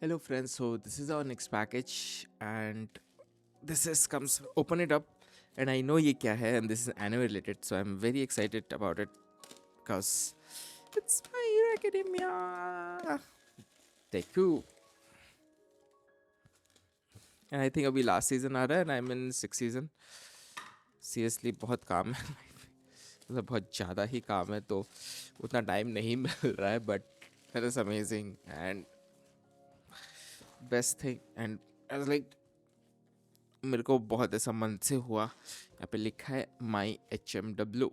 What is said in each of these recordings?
Hello friends, so this is our next package and this is comes open it up and I know ye kya hai and this is anime related, so I'm very excited about it because it's My Hero Academia. Thank you. And I think अभी last season आ रहा है and I'm in 6th season. Seriously बहुत काम है मतलब बहुत ज़्यादा ही काम है तो उतना टाइम नहीं मिल रहा है but that is amazing and best thing and I was like मेरे को बहुत ऐसा मन से हुआ यहाँ पे लिखा है माई HMW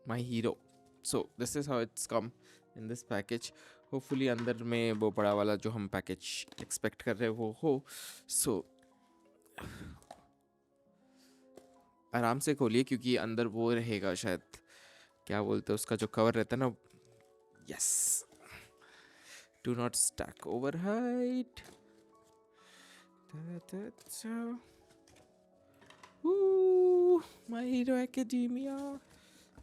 my hero so this is how it's come in this package hopefully अंदर में वो बड़ा वाला जो हम पैकेज एक्सपेक्ट कर रहे हैं वो हो सो आराम से खोलिए क्योंकि अंदर वो रहेगा शायद क्या बोलते हैं उसका जो कवर रहता है ना yes do not stack over height My Hero Academia.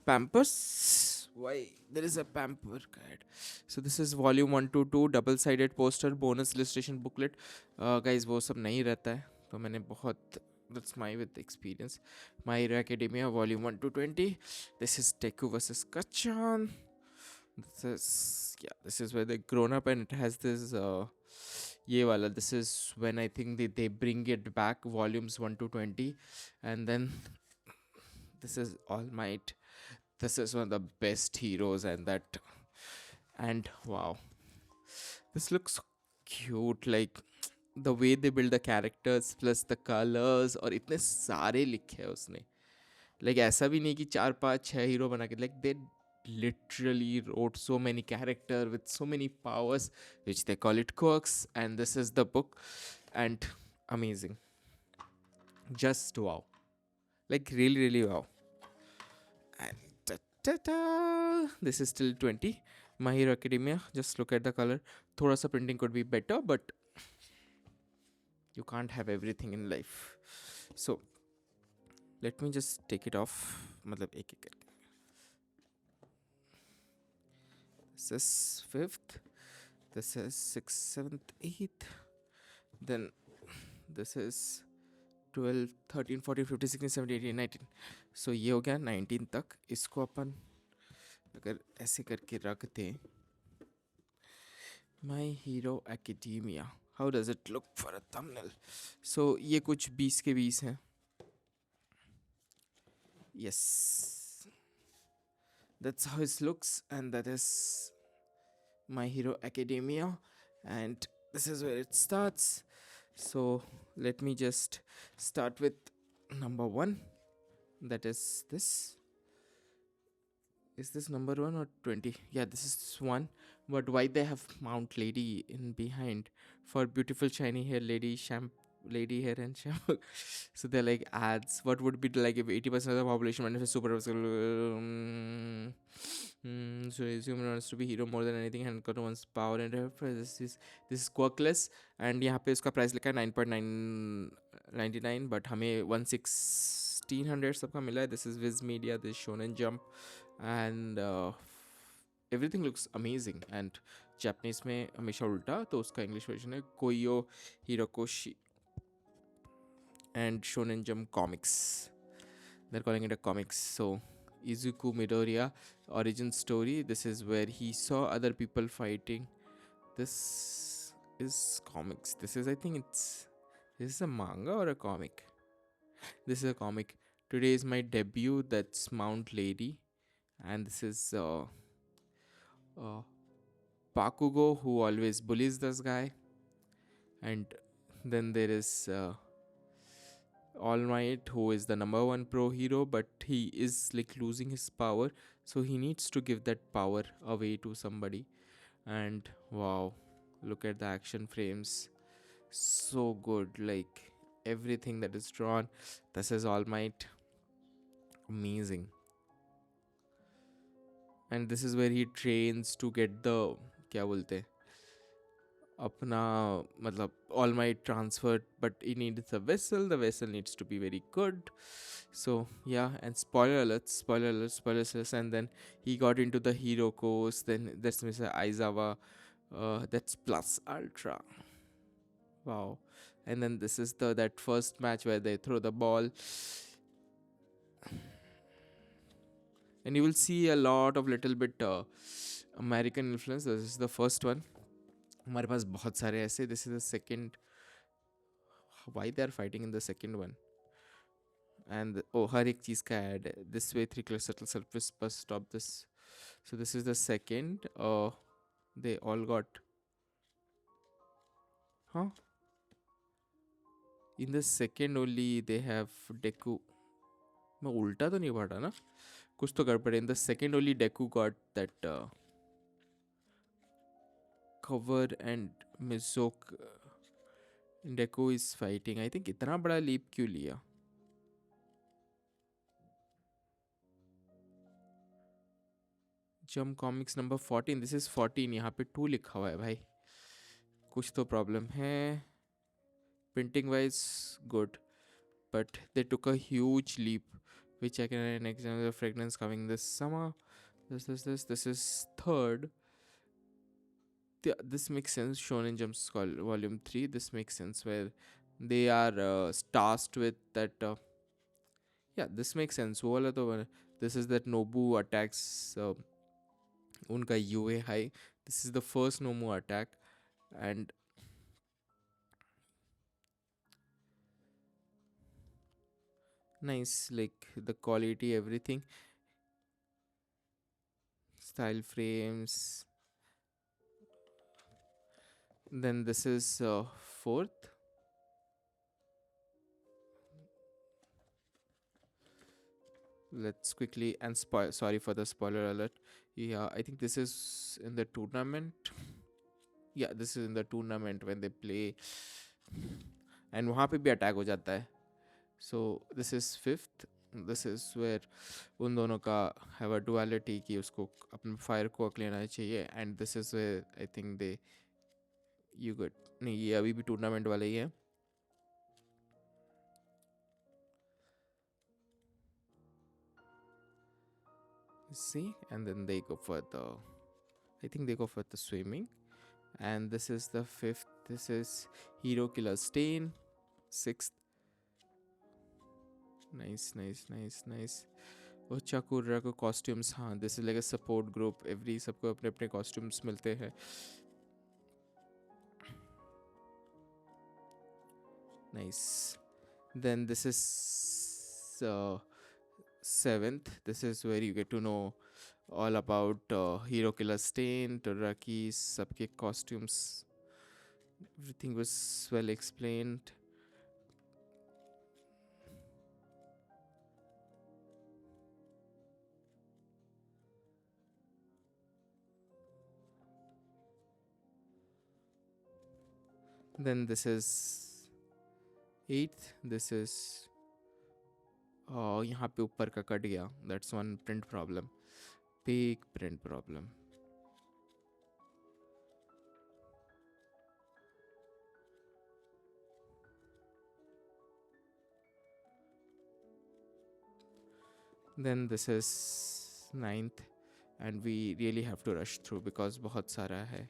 Pampers. Why? There is a pamper guide. So this is volume 122 double-sided poster bonus illustration booklet. Guys, वो सब नहीं रहता है तो मैंने बहुत that's my with experience. My Hero Academia volume 1 to 20. This is Deku versus Kachan. This is where they grown up and it has this ये वाला this is when I think they bring it back volumes 1 to 20 and then this is All Might. This is one of the best heroes and wow, this looks cute like the way they build the characters plus the colors और इतने सारे लिखे हैं उसने like ऐसा भी नहीं कि 4 5 6 हीरो बना के like they literally wrote so many character with so many powers which they call it quirks and this is the book and amazing just wow like really wow and ta-ta-ta, this is still 20 My Hero Academia just look at the color thoda sa printing could be better but you can't have everything in life so let me just take it off matlab ek ek karke this is 5th this is 6th 7th 8th then this is 12 13 14 15 16 17 18 19 so ये हो गया 19 तक इसको अपन अगर ऐसे करके रख दें My Hero Academia how does it look for a thumbnail so ये कुछ 20 के 20 हैं yes that's how it looks and that is My Hero Academia and this is where it starts so let me just start with number 1 that is this number 1 or 20 yeah this is 1 but why they have Mount Lady in behind for beautiful shiny hair lady hair and shampoo so they're like ads what would be like if 80% of the population manifests super so human wants to be hero more than anything and got one's power and this is quirkless and यहाँ पे उसका price लिखा है 9.999 but हमें 1600 सबका मिला है this is Viz Media this is Shonen Jump and everything looks amazing and Japanese में हमेशा उल्टा तो उसका English version है कोयो हिरोकोशी and Shonen Jump comics they're calling it a comics so Izuku Midoriya origin story this is where he saw other people fighting this is comics this is I think this is a manga or a comic this is a comic today is my debut that's Mount Lady and this is Bakugo who always bullies this guy and then there is All Might who is the number 1 pro hero but he is like losing his power so he needs to give that power away to somebody and wow look at the action frames so good like everything that is drawn this is All Might amazing and this is where he trains to get the क्या बोलते हैं अपना मतलब All Might transferred but he needs a vessel the vessel needs to be very good so yeah and spoiler alerts and then he got into the hero course then that's Mr. Aizawa That's plus ultra. Wow. And then this is the that first match where they throw the ball, and you will see a lot of little bit American influence. This is the first one. हमारे पास बहुत सारे ऐसे. This is the second. Why they are fighting in the second one? And हर एक चीज का ad. This way 3 subtle surface bus stop this. So this is the second. They all got. Huh? In the second only they have Deku. मैं उल्टा तो नहीं पढ़ा ना? कुछ तो गड़बड़ है. In the second only Deku got that cover and Mizok. Deku is fighting. I think इतना बड़ा leap क्यों लिया? Jump Comics number 14. This is 14. यहाँ पे 2 लिखा हुआ है भाई. कुछ तो प्रॉब्लम है. Printing wise good, but they took a huge leap, which I can examine the fragrance coming this summer. This is third. This makes sense. Shonen Jump volume 3. This makes sense where they are tasked with that. Yeah, this makes sense. वो वाला तो this is that Nobu attacks उनका UA high. This is the first Nobu attack, and nice, like the quality, everything, style frames. Then this is fourth. Let's quickly and sorry for the spoiler alert. Yeah, I think this is in the tournament. Yeah, this is in the tournament when they play, and वहाँ पे भी attack हो जाता है. So this is fifth. This is where उन दोनों का have a duality कि उसको अपने fire को लेना चाहिए, and this is where I think they you got नहीं, ये अभी भी tournament वाला ही है. See, and then they go for the, I think they go for the swimming, and this is the fifth. This is Hero Killer Stain. Sixth. Nice. और चाकुरा को costumes. हाँ, this is like a support group. Every सबको अपने अपने costumes मिलते हैं. Nice. Then this is seventh. This is where you get to know all about Hero Killer Stain, Toraki's, सबके costumes. Everything was well explained. Then this is 8th. This is यहाँ पे ऊपर का कट गया. That's one print problem. Big print problem. Then this is 9th, and we really have to rush through because बहुत सारा है.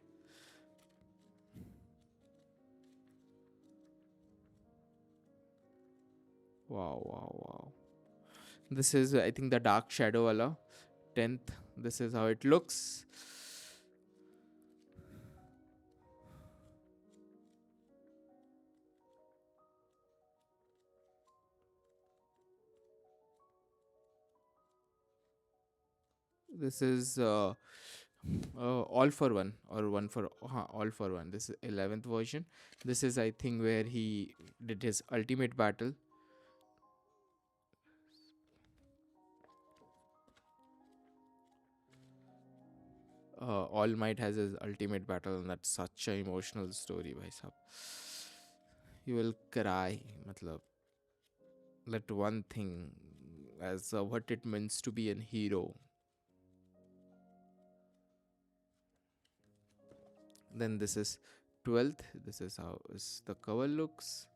Wow. This is, I think, the Dark Shadow wala 10th. This is how it looks. This is all for one, or one for all for one. This is 11th version. This is, I think, where he did his ultimate battle. All Might has his ultimate battle, and that's such an emotional story, bhai sahab. You will cry, matlab. That one thing as what it means to be a hero. Then this is 12th. This is how the cover looks.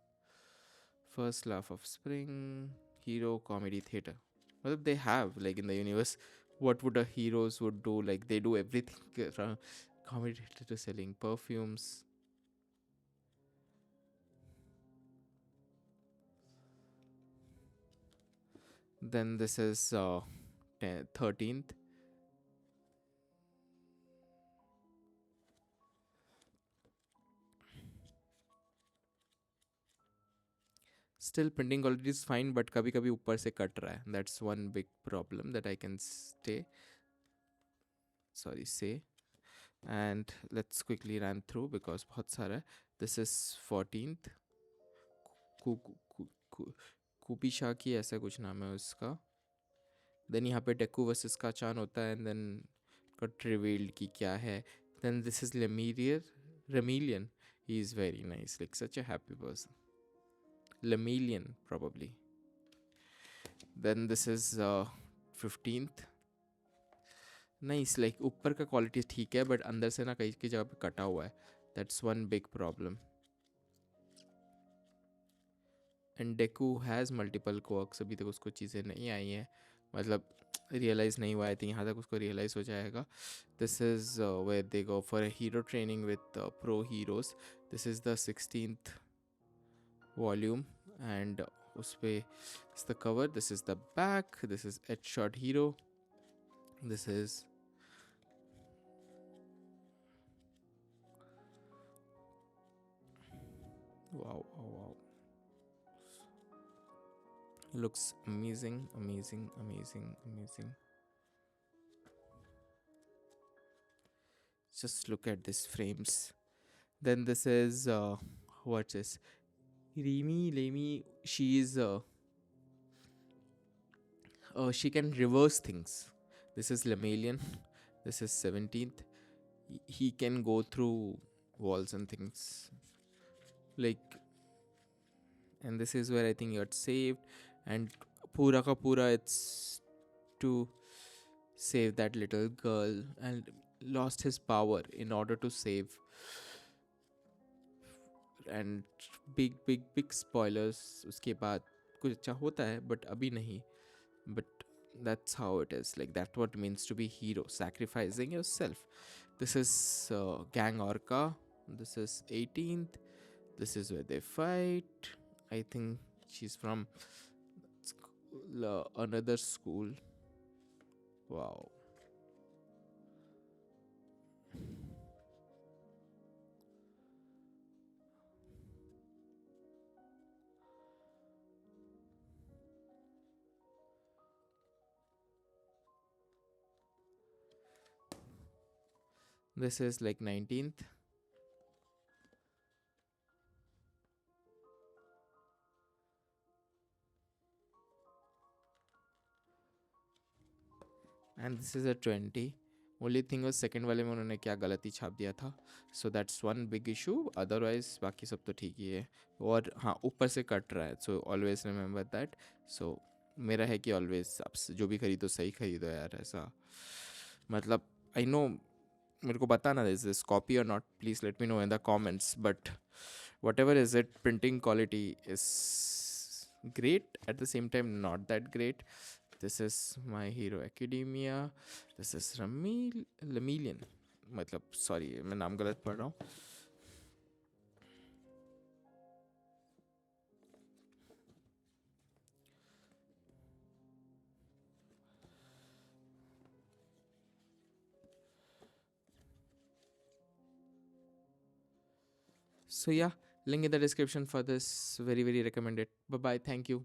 First laugh of spring. Hero comedy theater. Well, they have, like, in the universe, what would a heroes would do? Like, they do everything committed to selling perfumes. Then this is 13th. Still printing quality is fine, but कभी कभी ऊपर से cut रहा है. That's one big problem that I can say. And let's quickly run through because बहुत सारा है. This is 14th. कुपिशा की ऐसा कुछ नाम है उसका. Then यहाँ पे डेकू वर्सेस का चान होता है, and then got revealed कि क्या है. Then this is Lemillion. He is very nice, like such a happy person. Lemillion probably. Then this is 15th. Nice, like ऊपर का क्वालिटी ठीक है, but अंदर से ना कहीं की जगह पे कटा हुआ है. That's one big problem. And Deku has multiple quirks. अभी तक उसको चीज़ें नहीं आई हैं, मतलब रियलाइज़ नहीं हुआ. आई थिंक यहाँ तक उसको रियलाइज़ हो जाएगा. This is where they go for a hero training with pro heroes. This is the 16th volume, and उस पे is the cover. This is the back. This is Headshot Hero. This is wow. Looks amazing. Just look at these frames. Then this is what's this? Lemi. She is she can reverse things. This is Lemillion. This is 17th. He can go through walls and things. Like, and this is where I think he got saved. And pura ka pura, it's to save that little girl, and lost his power in order to save. And big spoilers. उसके बाद कुछ अच्छा होता है, but अभी नहीं. But that's how it is. Like, that's what it means to be hero, sacrificing yourself. This is Gang Orca. This is 18th. This is where they fight. I think she's from another school. Wow. This is like 19th. And this is a 20. Only thing was second वाले में उन्होंने क्या गलती छाप दिया था. So that's one big issue. Otherwise बाकी सब तो ठीक ही है. और हाँ, ऊपर से कट रहा है. So always remember that. So मेरा है कि always आप जो भी खरीदो सही खरीदो यार. ऐसा मतलब I know, मेरे को बताना is this copy or not. Please let me know in the comments. But whatever is it, printing quality is great, at the same time not that great. This is My Hero Academia. This is Lemillion. मतलब sorry, मैं नाम गलत पढ़ रहा हूँ. So yeah, link in the description for this. Very recommended. Bye bye. Thank you.